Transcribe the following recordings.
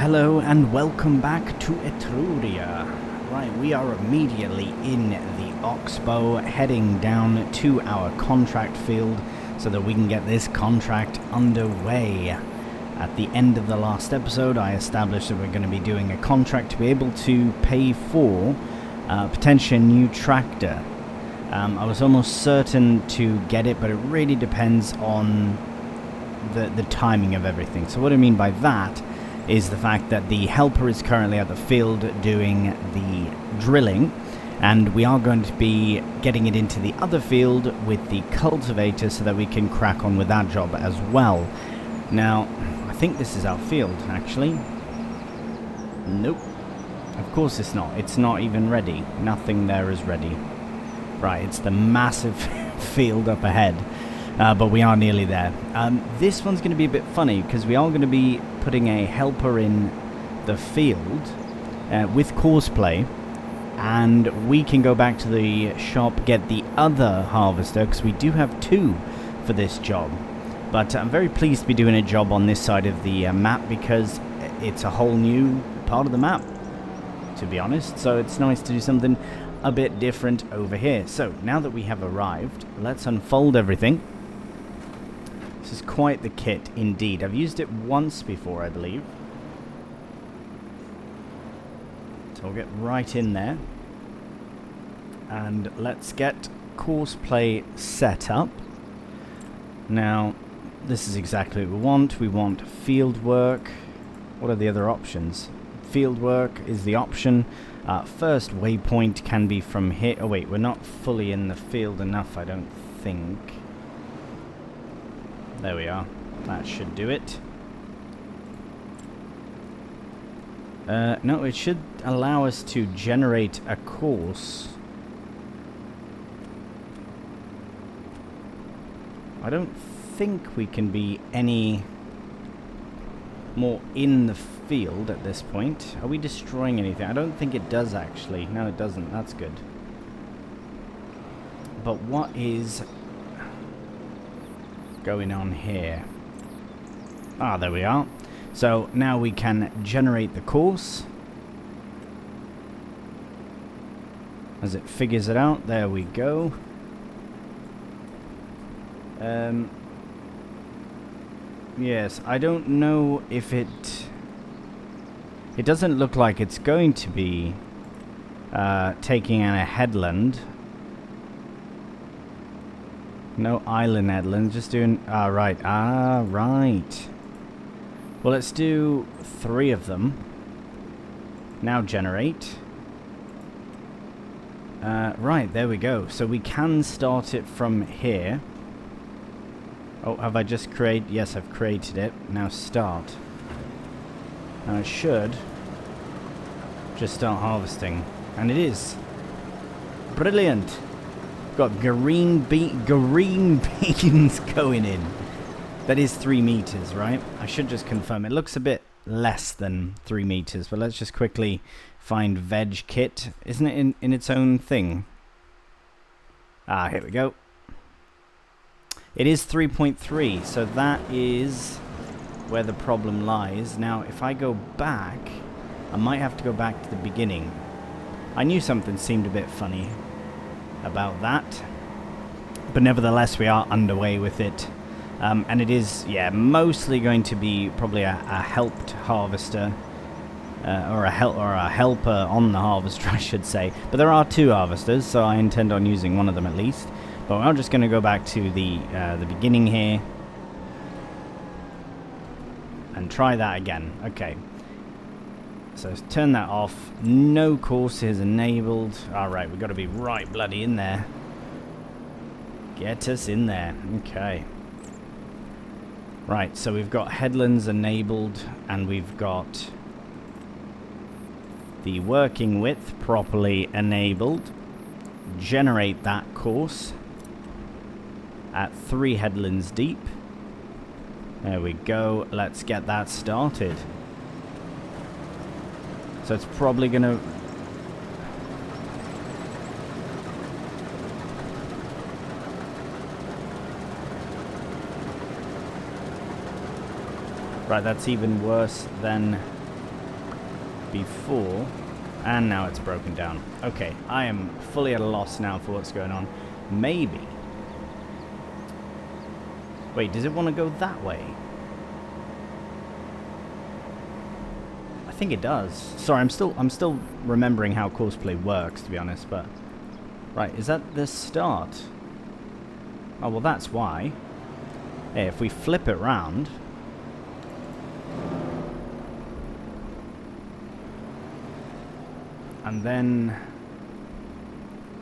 Hello and welcome back to Etruria. Right, we are immediately in the Oxbow, heading down to our contract field so that we can get this contract underway. At the end of the last episode, I established that we're going to be doing a contract to be able to pay for potentially a new tractor. I was almost certain to get it, but it really depends on the timing of everything. So what I mean by that is the fact that the helper is currently at the field doing the drilling, and we are going to be getting it into the other field with the cultivator so that we can crack on with that job as well. Now, I think this is our field, actually. Nope. Of course it's not. It's not even ready. Nothing there is ready. Right, it's the massive field up ahead. But we are nearly there. This one's going to be a bit funny because we are going to be putting a helper in the field with courseplay, and we can go back to the shop, get the other harvester, because we do have two for this job. But I'm very pleased to be doing a job on this side of the map because it's a whole new part of the map, to be honest. So it's nice to do something a bit different over here. So now that we have arrived, let's unfold everything. This is quite the kit indeed. I've used it once before, I believe. So we'll get right in there. And let's get courseplay set up. Now, this is exactly what we want. We want field work. What are the other options? Field work is the option. First waypoint can be from here. Oh wait, we're not fully in the field enough, I don't think. There we are. That should do it. No, it should allow us to generate a course. I don't think we can be any more in the field at this point. Are we destroying anything? I don't think it does, actually. No, it doesn't. That's good. But what is going on here? Ah, there we are. So now we can generate the course as it figures it out. There we go. Yes, I don't know if it doesn't look like it's going to be taking in a headland. No island headland, just doing... right. Right. Well, let's do 3 of them. Now generate. Right, there we go. So we can start it from here. Oh, have I just created... Yes, I've created it. Now start. Now it should just start harvesting. And it is. Brilliant. Got green beans going in. That is 3 meters, right? I should just confirm. It looks a bit less than 3 meters, but let's just quickly find veg kit. Isn't it in its own thing? Ah, here we go. It is 3.3, so that is where the problem lies. Now, if I go back, I might have to go back to the beginning. I knew something seemed a bit funny about that, but nevertheless we are underway with it, and it is, yeah, mostly going to be probably a helped harvester, or a helper on the harvester, I should say. But there are 2 harvesters, so I intend on using one of them at least. But I'm just going to go back to the beginning here and try that again. Okay. So let's turn that off. No courses enabled. Alright, we've got to be right bloody in there. Get us in there. Okay. Right, so we've got headlands enabled, and we've got the working width properly enabled. Generate that course at 3 headlands deep. There we go. Let's get that started. So it's probably going to... Right, that's even worse than before, and now it's broken down. Okay, I am fully at a loss now for what's going on. Maybe. Wait, does it want to go that way? I think it does. Sorry, I'm still remembering how courseplay works, to be honest, but right, is that the start? Oh, well, that's why. Hey, if we flip it round, and then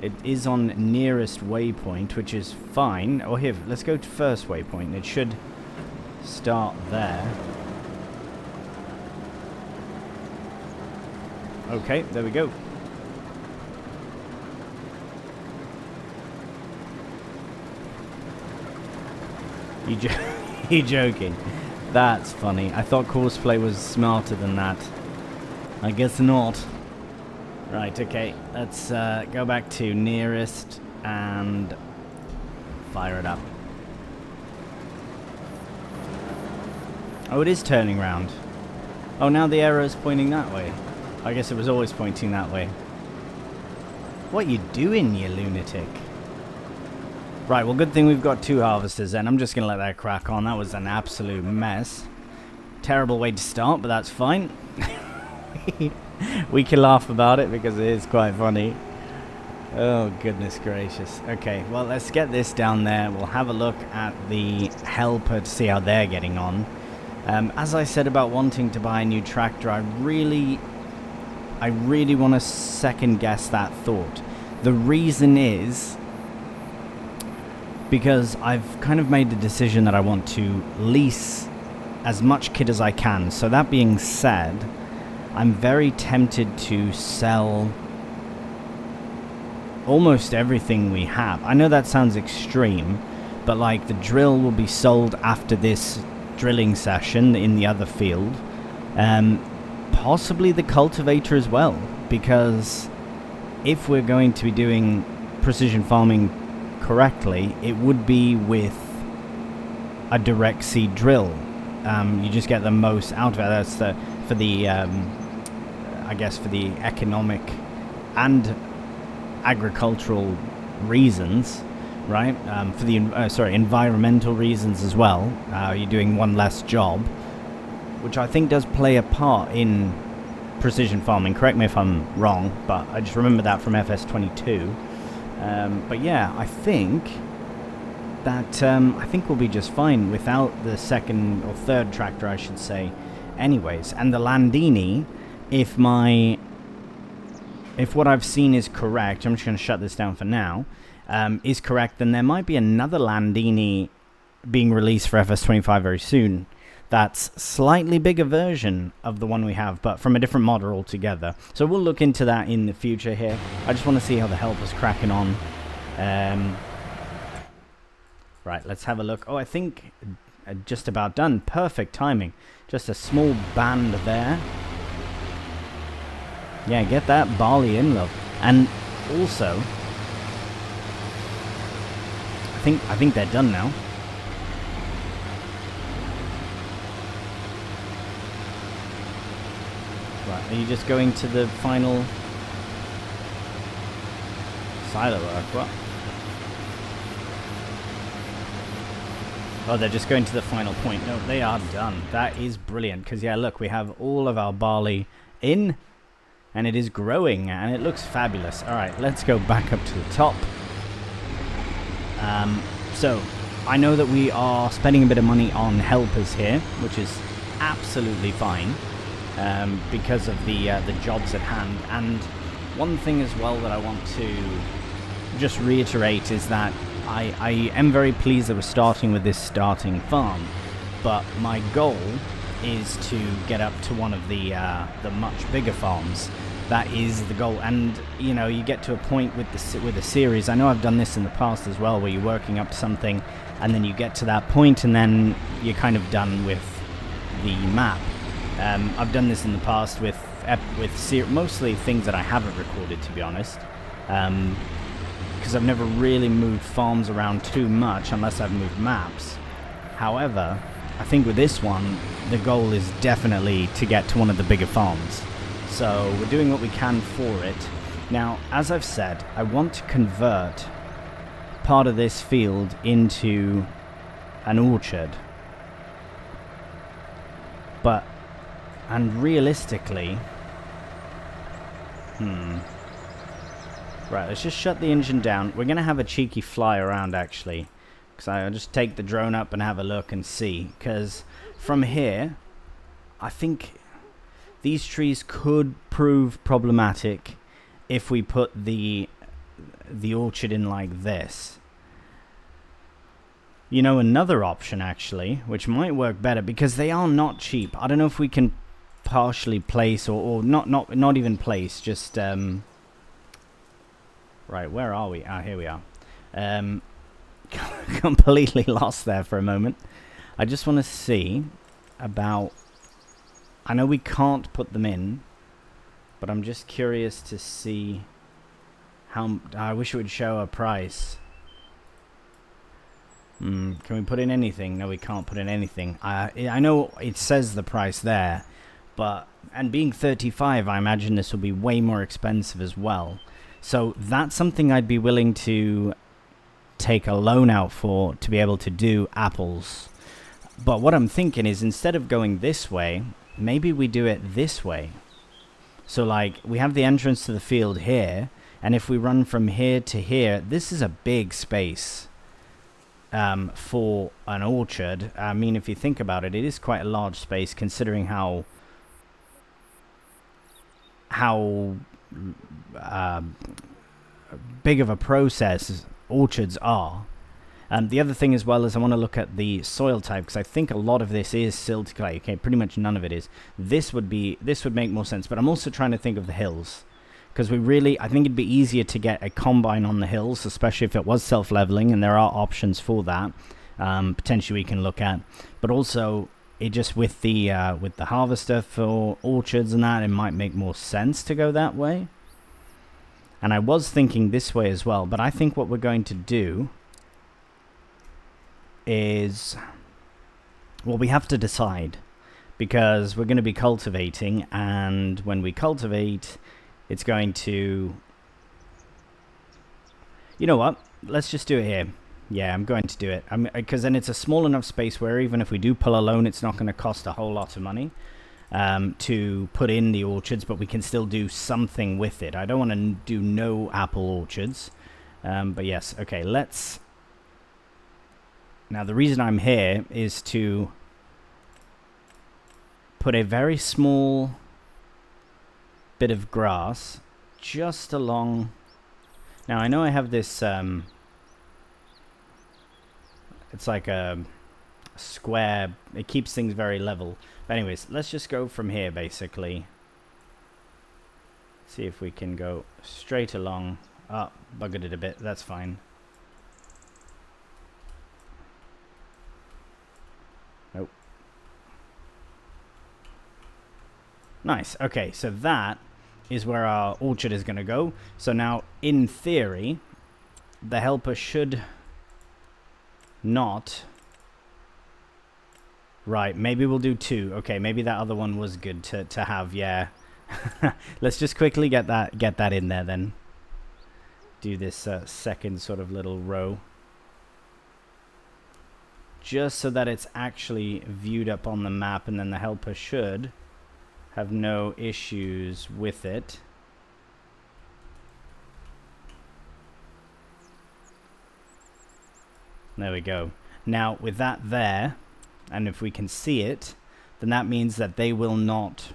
it is on nearest waypoint, which is fine. Oh, here, let's go to first waypoint. It should start there. Okay, there we go. You joking? That's funny. I thought courseplay was smarter than that. I guess not. Right, okay. Let's go back to nearest and fire it up. Oh, it is turning round. Oh, now the arrow's pointing that way. I guess it was always pointing that way. What you doing, you lunatic? Right, well, good thing we've got 2 harvesters then. I'm just going to let that crack on. That was an absolute mess. Terrible way to start, but that's fine. We can laugh about it because it is quite funny. Oh, goodness gracious. Okay, well, let's get this down there. We'll have a look at the helper to see how they're getting on. As I said about wanting to buy a new tractor, I really want to second guess that thought. The reason is because I've kind of made the decision that I want to lease as much kit as I can. So that being said, I'm very tempted to sell almost everything we have. I know that sounds extreme, but like the drill will be sold after this drilling session in the other field. Possibly the cultivator as well, because if we're going to be doing precision farming correctly, it would be with a direct seed drill. You just get the most out of it. That's for the I guess for the economic and agricultural reasons, right? For the environmental reasons as well. You're doing one less job, which I think does play a part in precision farming. Correct me if I'm wrong, but I just remember that from FS22. But yeah, I think that we'll be just fine without the second or third tractor, I should say. Anyways, and the Landini, if what I've seen is correct, I'm just going to shut this down for now, is correct, then there might be another Landini being released for FS25 very soon. That's slightly bigger version of the one we have, but from a different model altogether. So we'll look into that in the future here. I just want to see how the helper's cracking on. Right, let's have a look. Oh, I think just about done. Perfect timing. Just a small band there. Yeah, get that barley in, love. And also, I think they're done now. Right, are you just going to the final silo work? What? Oh, they're just going to the final point. No, they are done. That is brilliant. Because, yeah, look, we have all of our barley in. And it is growing. And it looks fabulous. All right, let's go back up to the top. So, I know that we are spending a bit of money on helpers here. Which is absolutely fine. Because of the jobs at hand. And one thing as well that I want to just reiterate is that I am very pleased that we're starting with this starting farm, but my goal is to get up to one of the much bigger farms. That is the goal. And you know, you get to a point with a series. I know I've done this in the past as well, where you're working up to something, and then you get to that point, and then you're kind of done with the map. I've done this in the past with mostly things that I haven't recorded, to be honest. Because I've never really moved farms around too much unless I've moved maps. However, I think with this one, the goal is definitely to get to one of the bigger farms. So we're doing what we can for it. Now, as I've said, I want to convert part of this field into an orchard. And realistically... Right, let's just shut the engine down. We're going to have a cheeky fly around, actually. Because I'll just take the drone up and have a look and see. Because from here, I think these trees could prove problematic if we put the orchard in like this. You know, another option, actually, which might work better, because they are not cheap. I don't know if we can partially place, or not even place, just... Right, where are we? Ah, here we are. Completely lost there for a moment. I just want to see about... I know we can't put them in, but I'm just curious to see how... I wish it would show a price. Can we put in anything? No, we can't put in anything. I know it says the price there, but... And being 35, I imagine this will be way more expensive as well. So that's something I'd be willing to take a loan out for, to be able to do apples. But what I'm thinking is, instead of going this way, maybe we do it this way. So like, we have the entrance to the field here, and if we run from here to here, this is a big space for an orchard. I mean, if you think about it, it is quite a large space, considering how big of a process orchards are. The other thing as well is I want to look at the soil type, because I think a lot of this is silt clay. Okay, pretty much none of it is. This would make more sense, but I'm also trying to think of the hills, because I think it'd be easier to get a combine on the hills, especially if it was self-leveling, and there are options for that. Potentially we can look at, but also it just with the harvester for orchards and that, it might make more sense to go that way. And I was thinking this way as well, but I think what we're going to do is, well, we have to decide, because we're going to be cultivating, and when we cultivate, it's going to... You know what? Let's just do it here. Yeah, I'm going to do it. Because then it's a small enough space where even if we do pull a loan, it's not going to cost a whole lot of money to put in the orchards, but we can still do something with it. I don't want to do no apple orchards. But yes, okay, let's... Now, the reason I'm here is to put a very small bit of grass just along... Now, I know I have this... it's like a square. It keeps things very level. But anyways, let's just go from here, basically. See if we can go straight along. Oh, buggered it a bit. That's fine. Nope. Nice. Okay, so that is where our orchard is going to go. So now, in theory, the helper should not... Right, maybe we'll do 2. Okay, maybe that other one was good to have, yeah. Let's just quickly get that in there then. Do this second sort of little row. Just so that it's actually viewed up on the map, and then the helper should have no issues with it. There we go. Now, with that there, and if we can see it, then that means that they will not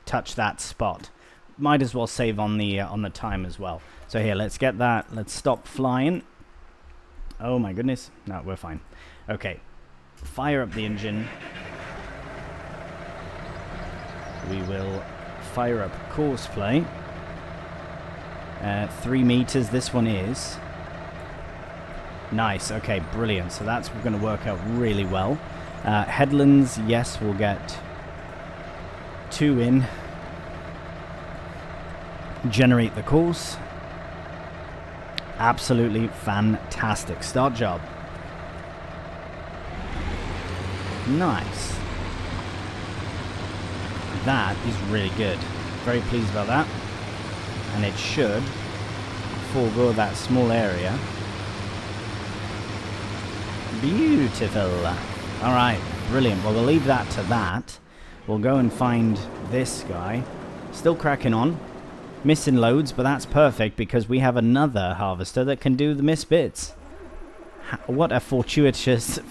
touch that spot. Might as well save on the time as well. So here, let's get that. Let's stop flying. Oh my goodness. No, we're fine. Okay. Fire up the engine. We will fire up course play. 3 meters, this one is. Nice, okay, brilliant. So that's going to work out really well. Headlands, yes, we'll get 2 in. Generate the course. Absolutely fantastic. Start job. Nice. That is really good. Very pleased about that. And it should forego that small area. Beautiful. Alright, brilliant. Well, we'll leave that to that. We'll go and find this guy. Still cracking on. Missing loads, but that's perfect because we have another harvester that can do the missed bits. What a fortuitous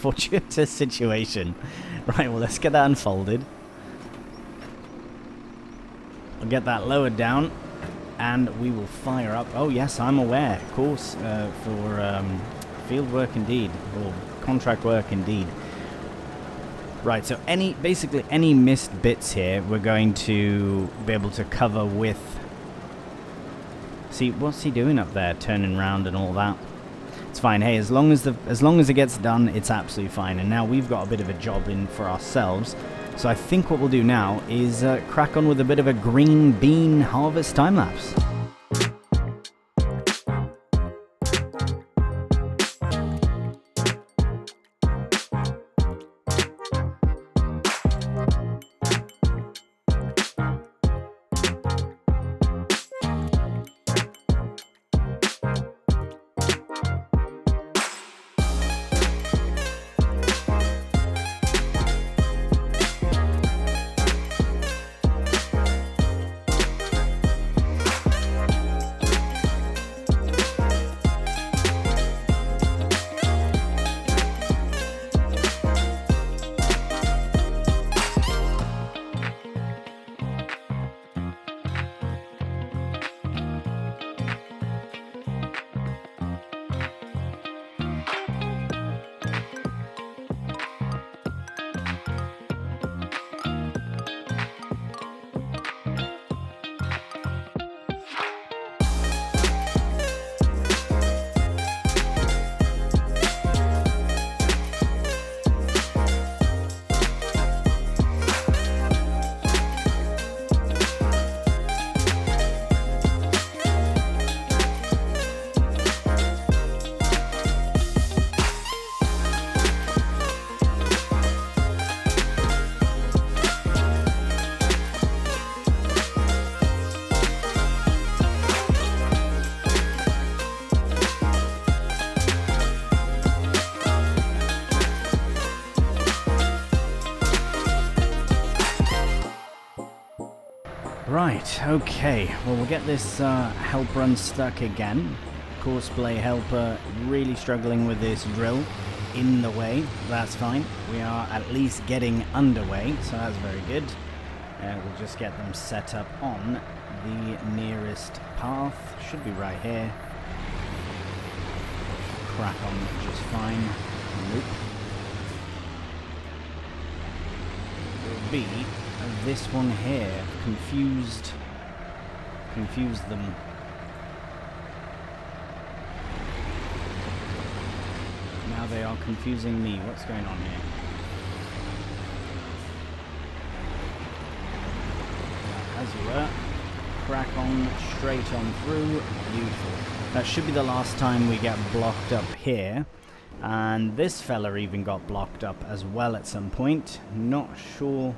situation. Right, well, let's get that unfolded. I'll get that lowered down, and we will fire up. Oh, yes, I'm aware, of course, for field work indeed, or contract work indeed. Right, so basically any missed bits here, we're going to be able to cover with... See, what's he doing up there, turning around and all that? It's fine. Hey, as long as it gets done, it's absolutely fine. And now we've got a bit of a job in for ourselves. So I think what we'll do now is crack on with a bit of a green bean harvest time lapse. Right, okay. Well, we'll get this helper unstuck again. Courseplay helper really struggling with this drill in the way. That's fine. We are at least getting underway, so that's very good. We'll just get them set up on the nearest path. Should be right here. Crack on just fine. Nope. It'll be this one here. Confused them. Now they are confusing me. What's going on here? As you were. Crack on, straight on through. Beautiful. That should be the last time we get blocked up here. And this fella even got blocked up as well at some point. Not sure.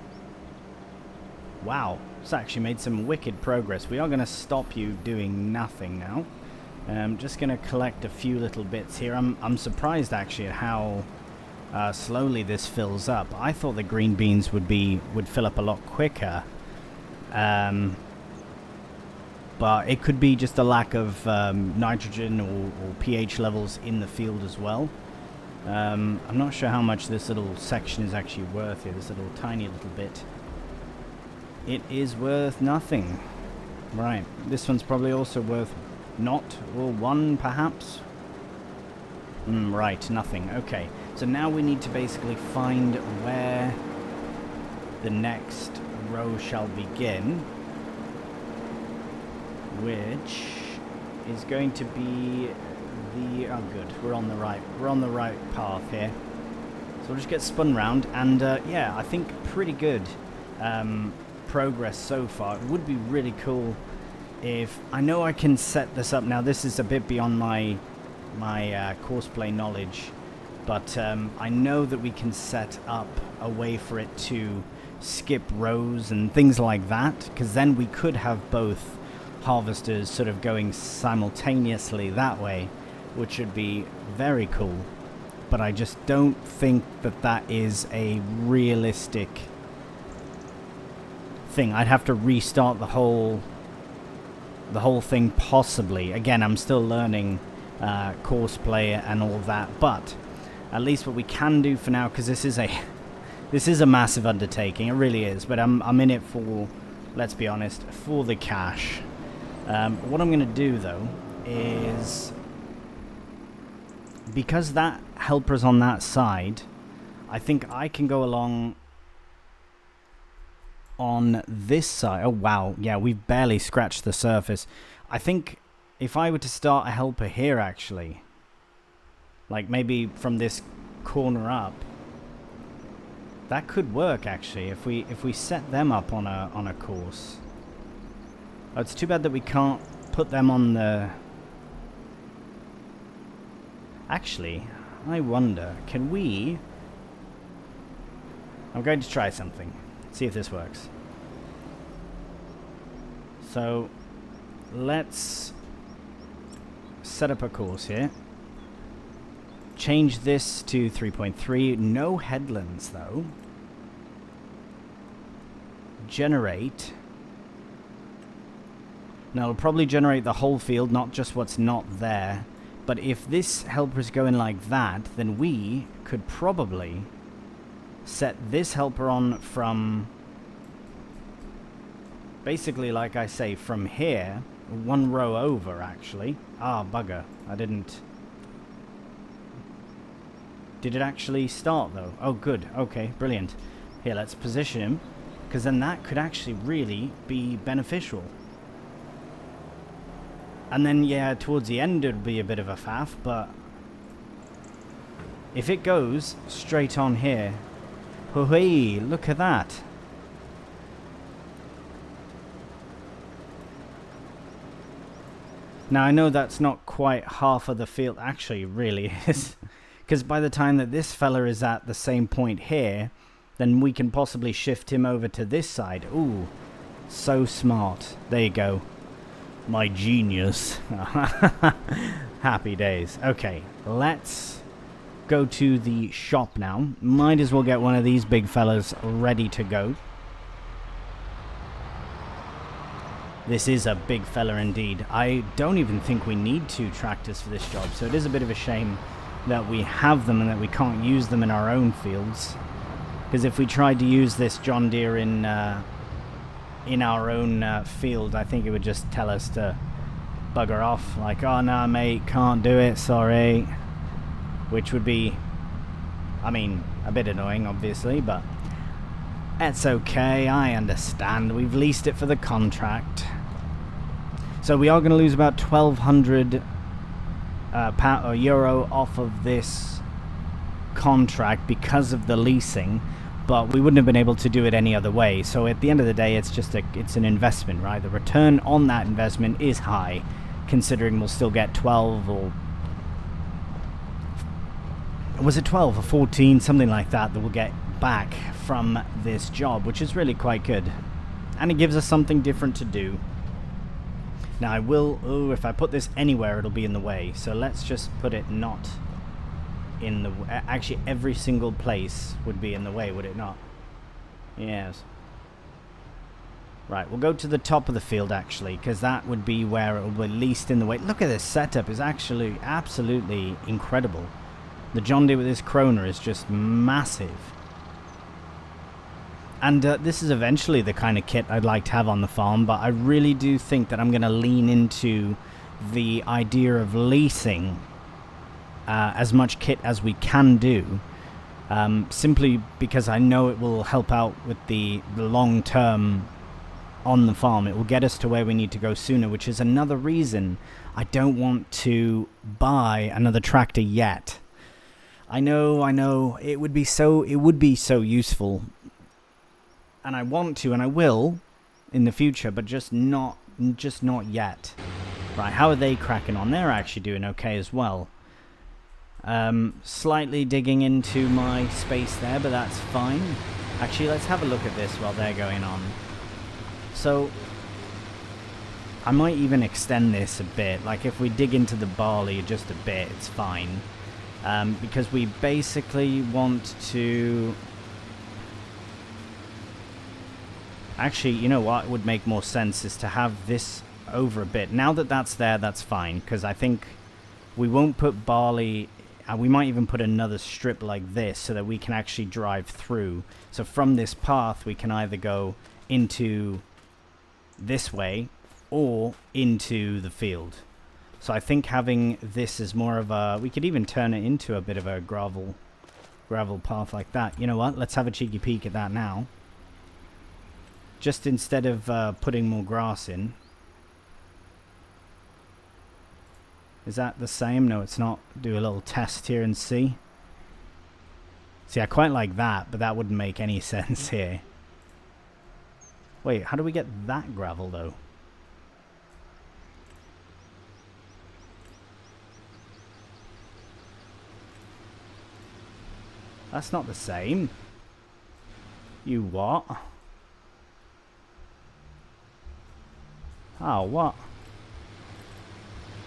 Wow, it's actually made some wicked progress. We are going to stop you doing nothing now. I'm just going to collect a few little bits here. I'm surprised actually at how slowly this fills up. I thought the green beans would fill up a lot quicker. But it could be just a lack of nitrogen or pH levels in the field as well. I'm not sure how much this little section is actually worth here, this little tiny little bit. It is worth nothing. Right, this one's probably also worth not, or one perhaps. Right, nothing. Okay, so now we need to basically find where the next row shall begin, which is going to be the... oh good, we're on the right path here. So we'll just get spun round, and yeah, I think pretty good progress so far. It would be really cool if... I know I can set this up now. This is a bit beyond my courseplay knowledge, but I know that we can set up a way for it to skip rows and things like that, because then we could have both harvesters sort of going simultaneously that way, which would be very cool. But I just don't think that that is a realistic thing. I'd have to restart the whole thing possibly. Again, I'm still learning courseplay and all that, but at least what we can do for now, because this is a massive undertaking, it really is, but I'm in it for, let's be honest, for the cash. What I'm going to do though is, because that helper's on that side, I think I can go along on this side. Oh wow, yeah, we've barely scratched the surface. I think if I were to start a helper here, actually, like maybe from this corner up, that could work actually, if we set them up on a course. Oh, it's too bad that we can't put them on the... Actually, I wonder, can we... I'm going to try something. See if this works. So, let's set up a course here. Change this to 3.3. No headlands, though. Generate. Now, it'll probably generate the whole field, not just what's not there. But if this helper's going like that, then we could probably set this helper on from, basically, like I say, from here, one row over, actually. Ah, bugger. I didn't... Did it actually start, though? Oh, good. Okay, brilliant. Here, let's position him, because then that could actually really be beneficial. And then, yeah, towards the end it would be a bit of a faff, but if it goes straight on here, hoo-hee, look at that. Now, I know that's not quite half of the field, actually, really is, because by the time that this fella is at the same point here, then we can possibly shift him over to this side. Ooh, so smart. There you go. My genius. Happy days. Okay, let's go to the shop now. Might as well get one of these big fellas ready to go. This is a big fella indeed. I don't even think we need 2 tractors for this job, so it is a bit of a shame that we have them and that we can't use them in our own fields. Because if we tried to use this John Deere in our own field, I think it would just tell us to bugger off, like, oh no mate, can't do it, sorry, which would be, I mean, a bit annoying obviously, but it's okay, I understand, we've leased it for the contract. So we are going to lose about 1,200 euro off of this contract because of the leasing, but we wouldn't have been able to do it any other way. So at the end of the day, it's just it's an investment, right? The return on that investment is high, considering we'll still get 12 or... Was it 12 or 14? Something like that we'll get back from this job, which is really quite good. And it gives us something different to do. Now I will... Oh, if I put this anywhere, it'll be in the way. So let's just put it not... in the... Actually, every single place would be in the way, would it not? Yes. Right, we'll go to the top of the field, actually, because that would be where it will be least in the way. Look at this setup. It's actually absolutely incredible. The John Deere with this Kroner is just massive. And this is eventually the kind of kit I'd like to have on the farm, but I really do think that I'm going to lean into the idea of leasing as much kit as we can do, simply because I know it will help out with the long term on the farm. It will get us to where we need to go sooner, which is another reason I don't want to buy another tractor yet. I know it would be so useful, and I want to, and I will in the future, but just not yet. Right, how are they cracking on? They're actually doing okay as well. Slightly digging into my space there, but that's fine. Actually, let's have a look at this while they're going on. So, I might even extend this a bit. Like, if we dig into the barley just a bit, it's fine. Because we basically want to... Actually, you know what would make more sense is to have this over a bit. Now that that's there, that's fine. Because I think we won't put barley... we might even put another strip like this so that we can actually drive through. So from this path, we can either go into this way or into the field. So I think having this is more of a... We could even turn it into a bit of a gravel path like that. You know what? Let's have a cheeky peek at that now. Just instead of putting more grass in. Is that the same? No, it's not. Do a little test here and see. See, I quite like that, but that wouldn't make any sense here. Wait, how do we get that gravel, though? That's not the same. You what? Oh, what?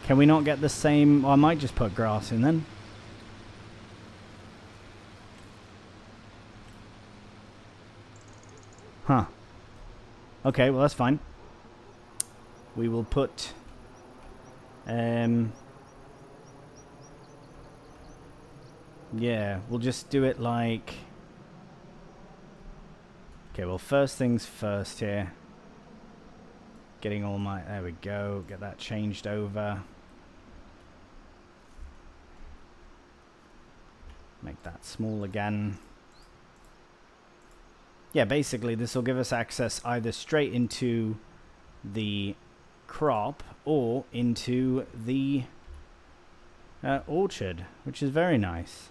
Can we not get the same... Well, I might just put grass in then. Huh. Okay, well, that's fine. We will put... Yeah, we'll just do it like... Okay, well, first things first here. Getting all my... There we go. Get that changed over. Make that small again. Yeah, basically this will give us access either straight into the crop or into the orchard, which is very nice.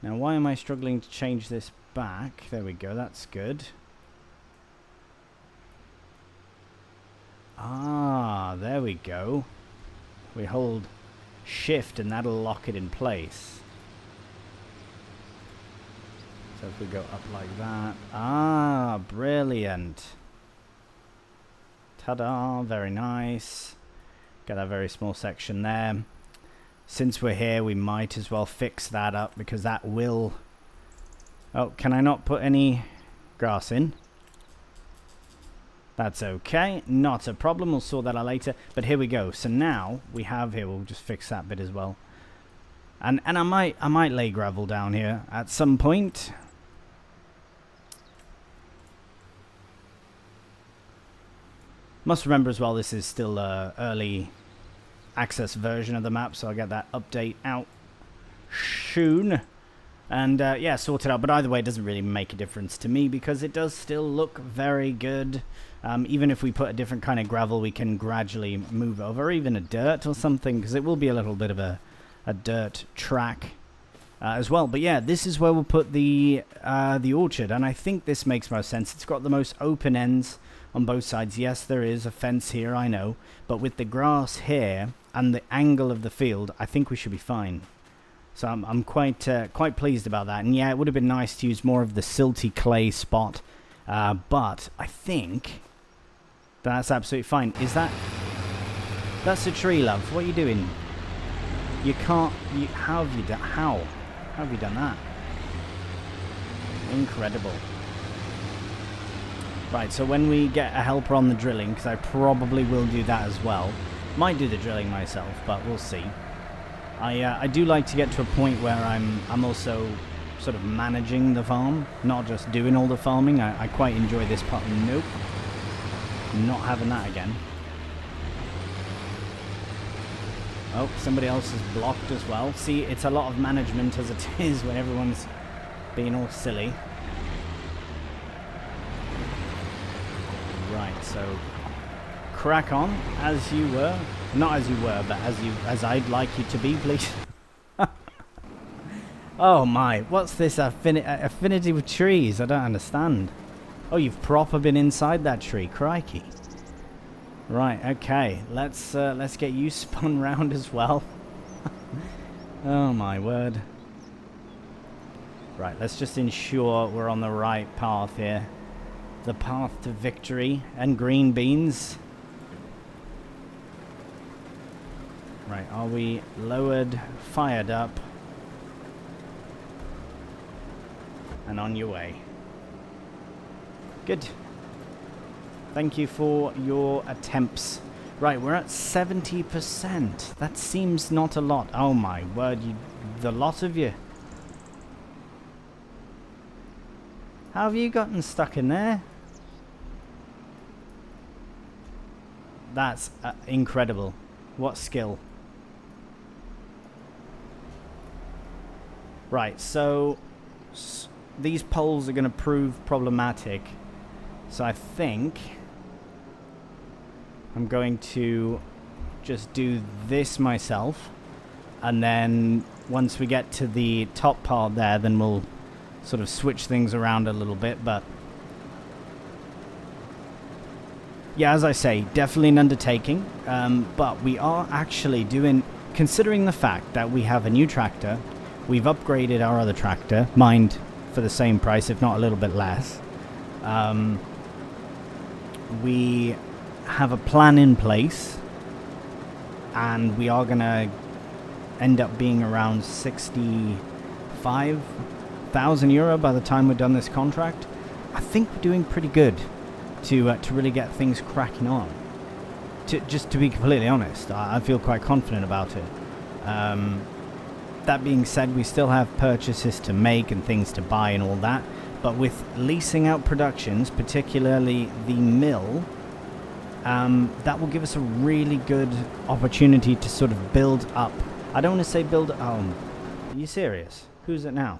Now, why am I struggling to change this back? There we go. That's good. Ah, there we go. We hold shift and that'll lock it in place. So if we go up like that. Ah, brilliant. Ta-da, very nice. Got a very small section there. Since we're here, we might as well fix that up because that will... Oh, can I not put any grass in? That's okay, not a problem, we'll sort that out later. But here we go, so now we have here, we'll just fix that bit as well. And I might lay gravel down here at some point. Must remember as well, this is still an early access version of the map, so I'll get that update out soon. And yeah, sort it out. But either way, it doesn't really make a difference to me because it does still look very good. Even if we put a different kind of gravel, we can gradually move over, or even a dirt or something, because it will be a little bit of a dirt track as well. But yeah, this is where we'll put the orchard, and I think this makes most sense. It's got the most open ends on both sides. Yes, there is a fence here, I know, but with the grass here and the angle of the field, I think we should be fine. So I'm quite pleased about that. And yeah, it would have been nice to use more of the silty clay spot, but I think that's absolutely fine. Is that... That's a tree, love. What are you doing? You can't... how have you done... How have you done that? Incredible. Right, so when we get a helper on the drilling, because I probably will do that as well. Might do the drilling myself, but we'll see. I do like to get to a point where I'm also sort of managing the farm, not just doing all the farming. I quite enjoy this part. Nope. Not having that again. Oh, somebody else is blocked as well. See, it's a lot of management as it is when everyone's being all silly. Right, so crack on as you were. Not as you were, but as I'd like you to be, please. Oh my, what's this affinity with trees? I don't understand. Oh, you've proper been inside that tree, crikey. Right, okay, let's get you spun round as well. Oh my word. Right, let's just ensure we're on the right path here. The path to victory and green beans. Right, are we lowered, fired up, and on your way? Good. Thank you for your attempts. Right, we're at 70%. That seems not a lot. Oh my word, the lot of you. How have you gotten stuck in there? That's incredible. What skill. Right, so these poles are going to prove problematic. So I think I'm going to just do this myself. And then once we get to the top part there, then we'll sort of switch things around a little bit. But yeah, as I say, definitely an undertaking. But we are actually doing, considering the fact that we have a new tractor, we've upgraded our other tractor, mind for the same price, if not a little bit less. We have a plan in place, and we are going to end up being around 65,000 euro by the time we're done this contract. I think we're doing pretty good to really get things cracking on. Just to be completely honest, I feel quite confident about it. That being said, we still have purchases to make and things to buy and all that. But with leasing out productions, particularly the mill, that will give us a really good opportunity to sort of build up. I don't want to say build... are you serious? Who's it now?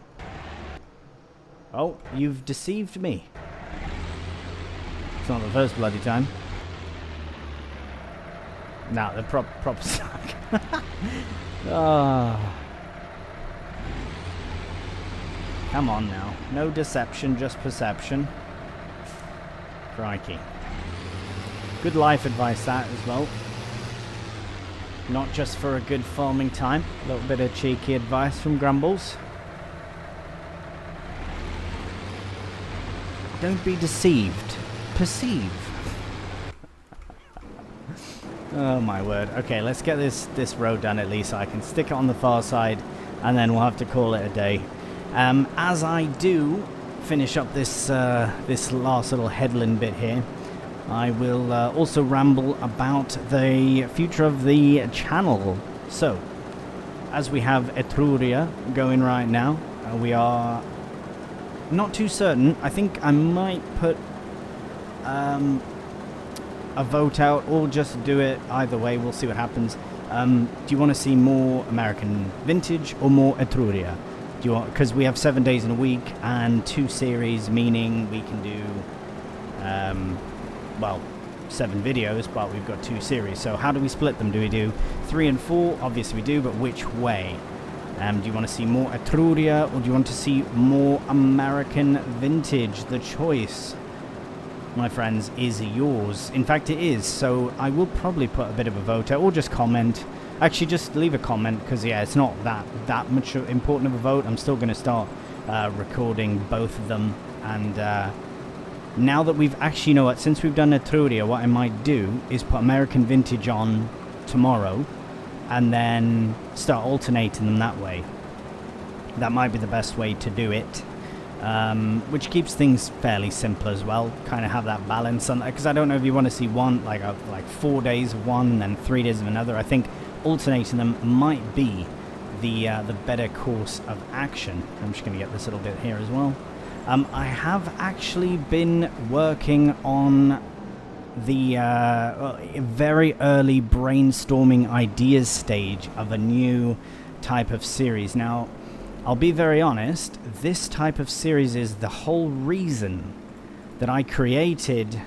Oh, you've deceived me. It's not the first bloody time. No, the prop suck. Oh. Come on now. No deception, just perception. Crikey. Good life advice that as well. Not just for a good farming time. A little bit of cheeky advice from Grumbles. Don't be deceived. Perceive. Oh my word. Okay, let's get this road done at least so I can stick it on the far side, and then we'll have to call it a day. As I do finish up this last little headland bit here, I will also ramble about the future of the channel. So, as we have Etruria going right now, we are not too certain. I think I might put a vote out, or just do it either way. We'll see what happens. Do you want to see more American Vintage or more Etruria? Do you want, because we have 7 days in a week and 2 series, meaning we can do well, 7 videos, but we've got 2 series. So how do we split them? Do we do 3 and 4? Obviously we do, but which way? Do you want to see more Etruria, or do you want to see more American Vintage? The choice, my friends, is yours. In fact, it is. So I will probably put a bit of a vote out, or just comment. Actually, just leave a comment, because yeah, it's not that much important of a vote. I'm still going to start recording both of them, and now that we've actually, you know what, since we've done Etruria, what I might do is put American Vintage on tomorrow, and then start alternating them that way. That might be the best way to do it. Which keeps things fairly simple as well. Kind of have that balance on that, because I don't know if you want to see one like 4 days of one and then 3 days of another. I think alternating them might be the better course of action. I'm just going to get this little bit here as well. I have actually been working on the very early brainstorming ideas stage of a new type of series. Now, I'll be very honest, this type of series is the whole reason that I created...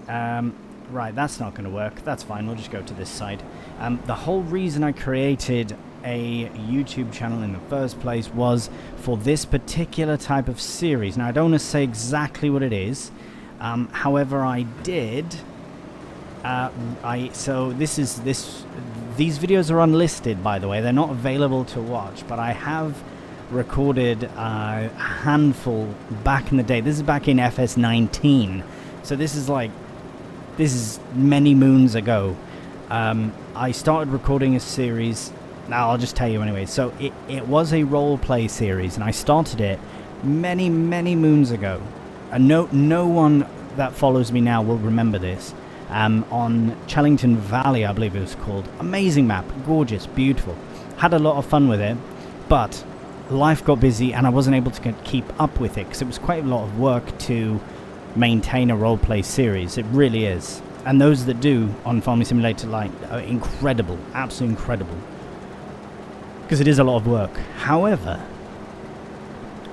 right, that's not going to work. That's fine, we'll just go to this side. The whole reason I created a YouTube channel in the first place was for this particular type of series. Now, I don't want to say exactly what it is. However, I did... so these videos are unlisted, by the way. They're not available to watch, but I have recorded a handful back in the day. This is back in FS19, so this is many moons ago. I started recording a series. Now I'll just tell you anyway. So it was a role play series, and I started it many moons ago. And no one that follows me now will remember this. On Chellington Valley, I believe it was called. Amazing map, gorgeous, beautiful. Had a lot of fun with it, but life got busy and I wasn't able to keep up with it because it was quite a lot of work to maintain a roleplay series. It really is. And those that do on Farming Simulator Lite are incredible, absolutely incredible, because it is a lot of work. However,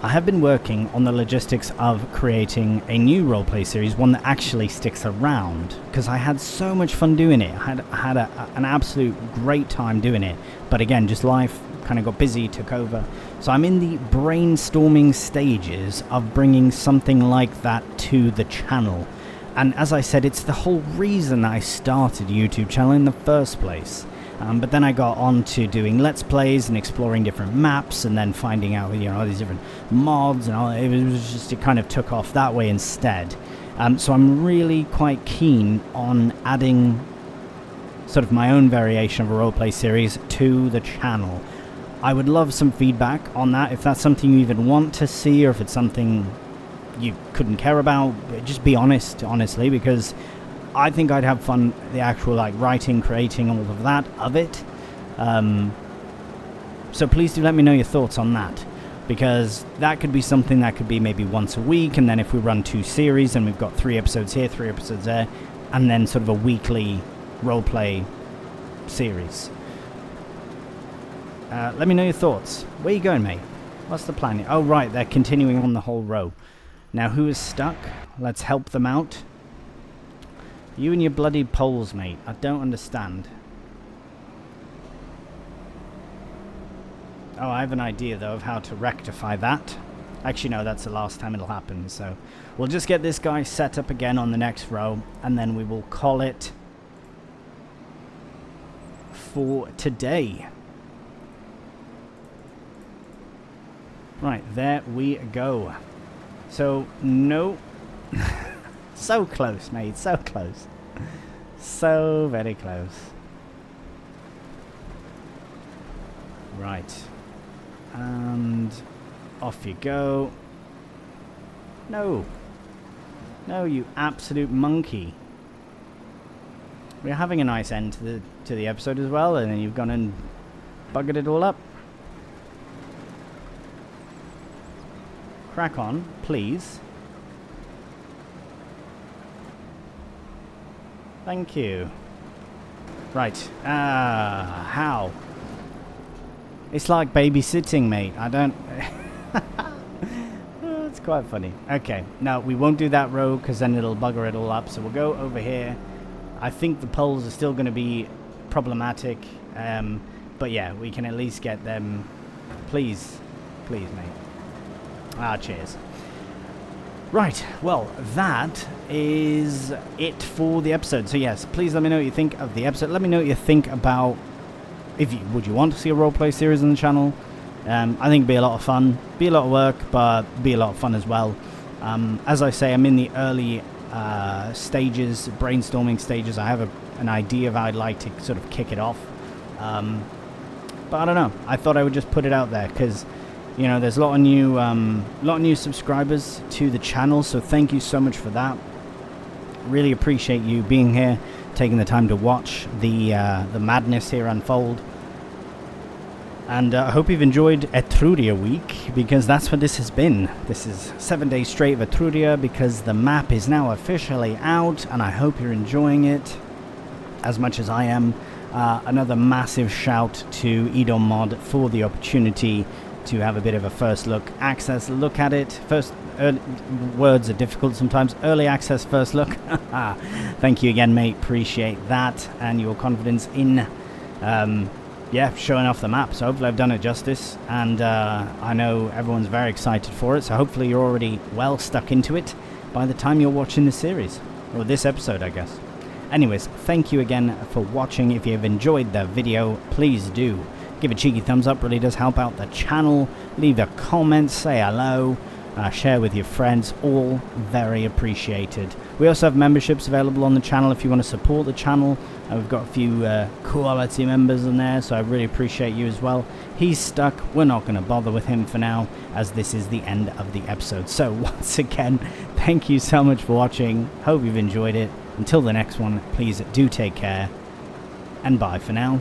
I have been working on the logistics of creating a new roleplay series, one that actually sticks around, because I had so much fun doing it. I had an absolute great time doing it, but again, just life kind of got busy, took over. So I'm in the brainstorming stages of bringing something like that to the channel. And as I said, it's the whole reason I started a YouTube channel in the first place. But then I got on to doing Let's Plays and exploring different maps, and then finding out, all these different mods and all. It kind of took off that way instead. So I'm really quite keen on adding sort of my own variation of a roleplay series to the channel. I would love some feedback on that. If that's something you even want to see, or if it's something you couldn't care about, just be honest, honestly, because I think I'd have fun, the actual writing, creating all of that of it. So please do let me know your thoughts on that, because that could be something that could be maybe once a week, and then if we run 2 series and we've got 3 episodes here, 3 episodes there, and then sort of a weekly roleplay series. Let me know your thoughts. Where are you going, mate? What's the plan? Oh right, they're continuing on the whole row. Now who is stuck? Let's help them out. You and your bloody poles, mate. I don't understand. Oh, I have an idea, though, of how to rectify that. Actually, no, that's the last time it'll happen. So we'll just get this guy set up again on the next row, and then we will call it for today. Right, there we go. So, no... So close, mate, so close. So very close. Right. And off you go. No. No, you absolute monkey. We're having a nice end to the episode as well, and then you've gone and buggered it all up. Crack on, please. Thank you. Right. How? It's like babysitting, mate. I don't... Oh, it's quite funny. Okay. No, we won't do that row, because then it'll bugger it all up. So we'll go over here. I think the poles are still going to be problematic. But yeah, we can at least get them. Please. Please, mate. Cheers. Right, well, that is it for the episode. So yes, please let me know what you think of the episode. Let me know what you think about, would you want to see a roleplay series on the channel? I think it'd be a lot of fun. Be a lot of work, but be a lot of fun as well. As I say, I'm in the early stages, brainstorming stages. I have an idea of how I'd like to sort of kick it off. But I don't know. I thought I would just put it out there, because there's a lot of new subscribers to the channel, so thank you so much for that. Really appreciate you being here, taking the time to watch the madness here unfold. And I hope you've enjoyed Etruria week, because that's what this has been. This is 7 days straight of Etruria, because the map is now officially out, and I hope you're enjoying it as much as I am. Another massive shout to EdoMod for the opportunity to have a bit of a first look access look at it. Words are difficult sometimes. Early access first look. Thank you again, mate. Appreciate that and your confidence in showing off the map. So hopefully I've done it justice, and I know everyone's very excited for it, so hopefully you're already well stuck into it by the time you're watching the series, or this episode, I guess. Anyways, thank you again for watching. If you've enjoyed the video, please do Give a cheeky thumbs up, really does help out the channel. Leave a comment, say hello, share with your friends, all very appreciated. We also have memberships available on the channel if you want to support the channel. We've got a few quality members in there, so I really appreciate you as well. He's stuck, we're not going to bother with him for now, as this is the end of the episode. So once again, thank you so much for watching, hope you've enjoyed it. Until the next one, please do take care, and bye for now.